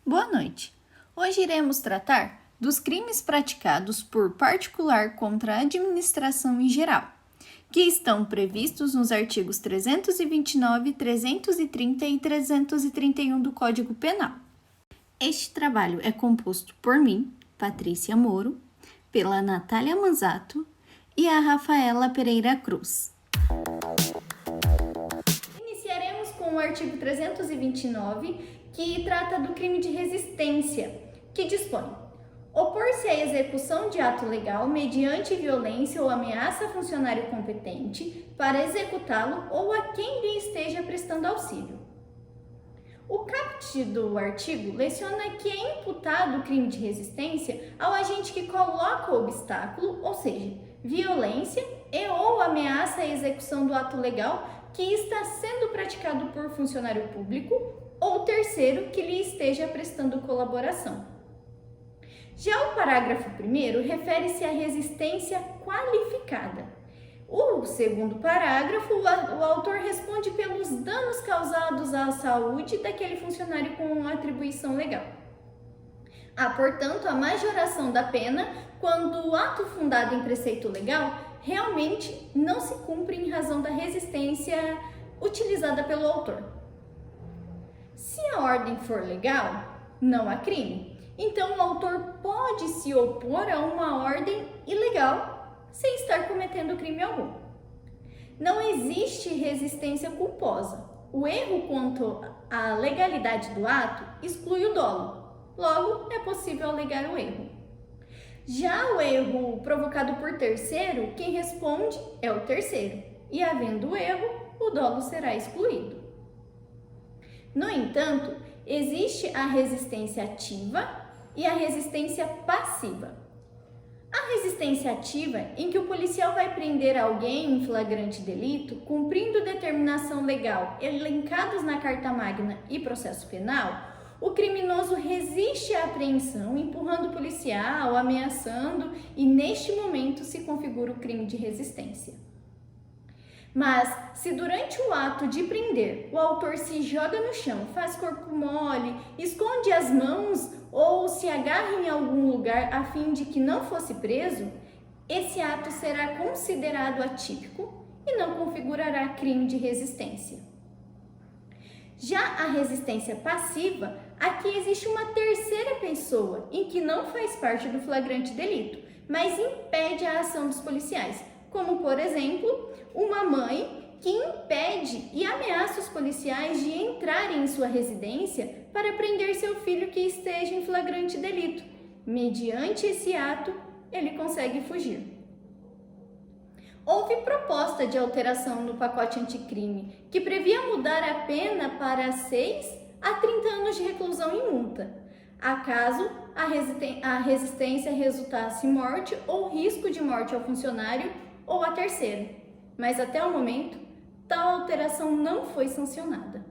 Boa noite. Hoje iremos tratar dos crimes praticados por particular contra a administração em geral, que estão previstos nos artigos 329, 330 e 331 do Código Penal. Este trabalho é composto por mim, Patrícia Moro, pela Natália Manzato e a Rafaela Pereira Cruz. Iniciaremos com o artigo 329, que trata do crime de resistência, que dispõe: opor-se à execução de ato legal mediante violência ou ameaça a funcionário competente para executá-lo ou a quem lhe esteja prestando auxílio. O caput do artigo leciona que é imputado o crime de resistência ao agente que coloca o obstáculo, ou seja, violência e ou ameaça à execução do ato legal que está sendo praticado por funcionário público ou terceiro que lhe esteja prestando colaboração. Já o parágrafo 1º refere-se à resistência qualificada. O segundo parágrafo, o autor responde pelos danos causados à saúde daquele funcionário com atribuição legal. Há, portanto, a majoração da pena quando o ato fundado em preceito legal realmente não se cumpre em razão da resistência utilizada pelo autor. Se a ordem for legal, não há crime. Então, o autor pode se opor a uma ordem ilegal sem estar cometendo crime algum. Não existe resistência culposa. O erro quanto à legalidade do ato exclui o dolo. Logo, é possível alegar o erro. Já o erro provocado por terceiro, quem responde é o terceiro. E, havendo erro, o dolo será excluído. No entanto, existe a resistência ativa e a resistência passiva. A resistência ativa, em que o policial vai prender alguém em flagrante delito, cumprindo determinação legal elencados na Carta Magna e processo penal, o criminoso resiste à apreensão, empurrando o policial, ameaçando, e neste momento se configura o crime de resistência. Mas, se durante o ato de prender o autor se joga no chão, faz corpo mole, esconde as mãos ou se agarra em algum lugar a fim de que não fosse preso, esse ato será considerado atípico e não configurará crime de resistência. Já a resistência passiva, aqui existe uma terceira pessoa em que não faz parte do flagrante delito, mas impede a ação dos policiais, como, por exemplo, uma mãe que impede e ameaça os policiais de entrarem em sua residência para prender seu filho que esteja em flagrante delito. Mediante esse ato, ele consegue fugir. Houve proposta de alteração no pacote anticrime, que previa mudar a pena para 6 a 30 anos de reclusão e multa, acaso a resistência resultasse morte ou risco de morte ao funcionário ou a terceiro. Mas até o momento, tal alteração não foi sancionada.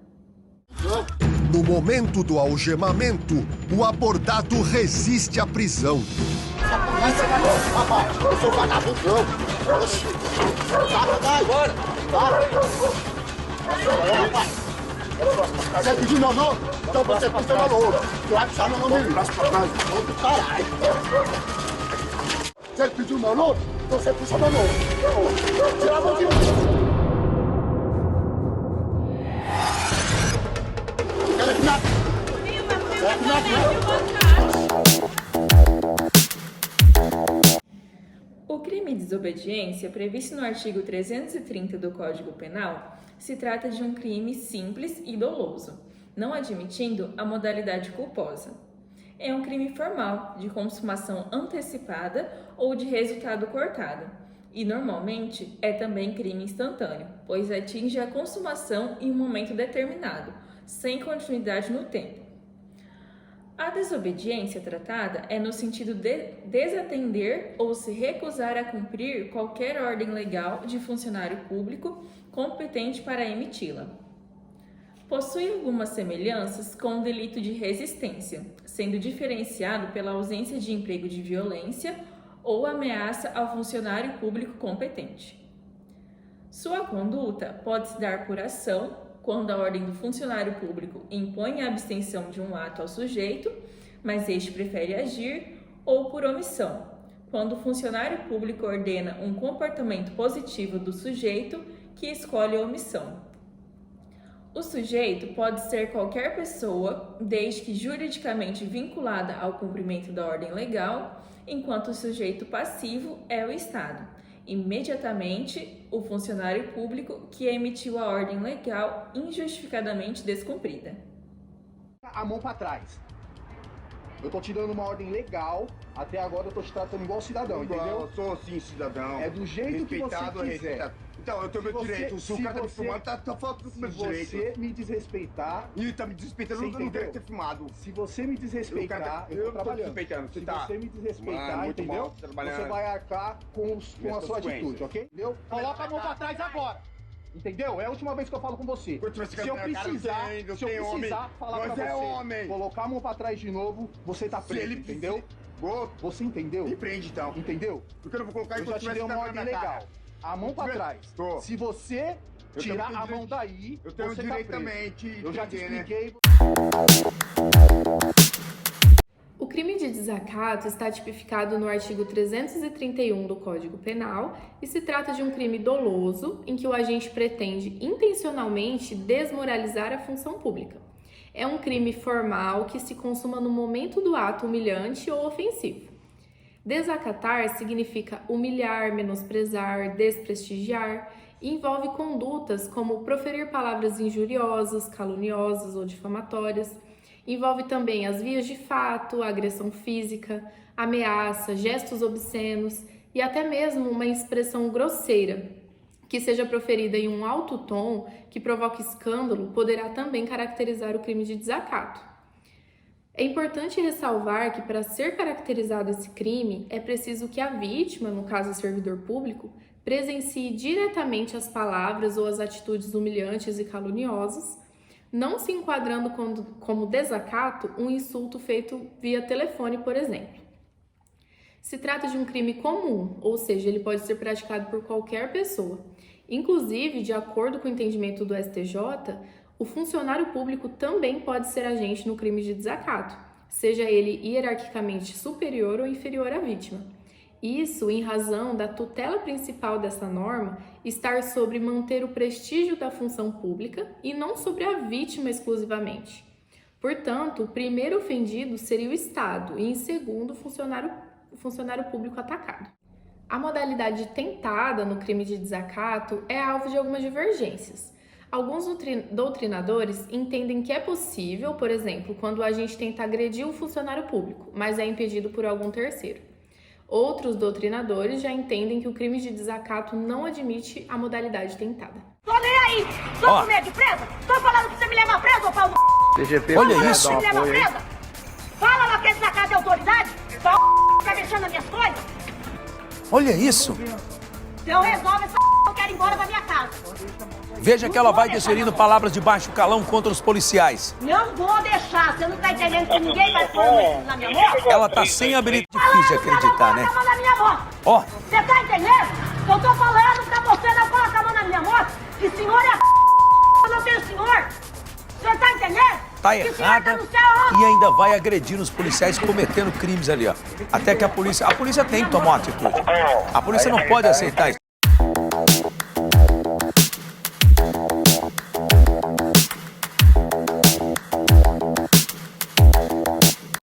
No momento do algemamento, o abordado resiste à prisão. Eu sou vagabundo, não. Oxi. Vai, bora. Você pediu meu nome? Então você pediu meu nome. Tu vai puxar meu nome. Braço pra trás. Caralho. Você pediu meu nome? Então você puxa meu nome. Tira a mão de mim. O crime de desobediência, previsto no artigo 330 do Código Penal, se trata de um crime simples e doloso, não admitindo a modalidade culposa. É um crime formal, de consumação antecipada ou de resultado cortado, e normalmente é também crime instantâneo, pois atinge a consumação em um momento determinado, sem continuidade no tempo. A desobediência tratada é no sentido de desatender ou se recusar a cumprir qualquer ordem legal de funcionário público competente para emiti-la. Possui algumas semelhanças com o delito de resistência, sendo diferenciado pela ausência de emprego de violência ou ameaça ao funcionário público competente. Sua conduta pode se dar por ação, quando a ordem do funcionário público impõe a abstenção de um ato ao sujeito, mas este prefere agir, ou por omissão, quando o funcionário público ordena um comportamento positivo do sujeito que escolhe a omissão. O sujeito pode ser qualquer pessoa, desde que juridicamente vinculada ao cumprimento da ordem legal, enquanto o sujeito passivo é o Estado, imediatamente o funcionário público que emitiu a ordem legal injustificadamente descumprida. A mão pra trás. Eu tô te dando uma ordem legal, até agora eu tô te tratando igual cidadão, entendeu? Eu sou sim cidadão. É do jeito que você quiser. Respeitado. Então, eu tenho meu direito. Se o cara tá me filmando, tá falando do meu direito. Se você me desrespeitar... E tá me desrespeitando, eu não quero ter filmado. Se você me desrespeitar, eu tô trabalhando. Se você me desrespeitar, entendeu? Você vai arcar com a sua atitude, ok? Entendeu? Coloca a mão pra trás agora. Entendeu? É a última vez que eu falo com você. Se eu precisar falar pra você, colocar a mão pra trás de novo, você tá preso, entendeu? Você entendeu? Me prende então. Entendeu? Porque eu não vou colocar eu já te dei uma ordem legal. A mão pra trás. Se você tirar a mão daí, eu tenho direito também. Eu já te expliquei. O crime de desacato está tipificado no artigo 331 do Código Penal e se trata de um crime doloso em que o agente pretende intencionalmente desmoralizar a função pública. É um crime formal que se consuma no momento do ato humilhante ou ofensivo. Desacatar significa humilhar, menosprezar, desprestigiar e envolve condutas como proferir palavras injuriosas, caluniosas ou difamatórias. Envolve também as vias de fato, agressão física, ameaça, gestos obscenos e até mesmo uma expressão grosseira, que seja proferida em um alto tom que provoque escândalo, poderá também caracterizar o crime de desacato. É importante ressalvar que para ser caracterizado esse crime, é preciso que a vítima, no caso o servidor público, presencie diretamente as palavras ou as atitudes humilhantes e caluniosas, não se enquadrando como desacato um insulto feito via telefone, por exemplo. Se trata de um crime comum, ou seja, ele pode ser praticado por qualquer pessoa. Inclusive, de acordo com o entendimento do STJ, o funcionário público também pode ser agente no crime de desacato, seja ele hierarquicamente superior ou inferior à vítima. Isso em razão da tutela principal dessa norma estar sobre manter o prestígio da função pública e não sobre a vítima exclusivamente. Portanto, o primeiro ofendido seria o Estado e, em segundo, o funcionário público atacado. A modalidade tentada no crime de desacato é alvo de algumas divergências. Alguns doutrinadores entendem que é possível, por exemplo, quando o agente tenta agredir um funcionário público, mas é impedido por algum terceiro. Outros doutrinadores já entendem que o crime de desacato não admite a modalidade tentada. Tô nem aí! Tô com medo de presa? Tô falando que você me leva preso, ô pau do CGP, olha isso! Você me leva presa? Fala lá que é desacato de autoridade! Tá mexendo nas minhas coisas! olha isso! Então resolve essa eu quero ir embora pra minha casa! Veja que ela vai desferindo palavras de baixo calão contra os policiais. Não vou deixar! Você não tá entendendo que ninguém vai pôr isso na minha moto? Ela tá sem habilidade. Difícil de acreditar, né? Coloca a mão na minha moto! Ó, Você tá entendendo? Eu tô falando pra você não colocar a mão na minha moto! Que senhor é eu não tenho senhor! Você tá entendendo? tá Que senhor errada tá no céu, e ainda vai agredir os policiais cometendo crimes ali, ó. Até que a polícia tem que tomar uma atitude. A polícia não pode aceitar isso.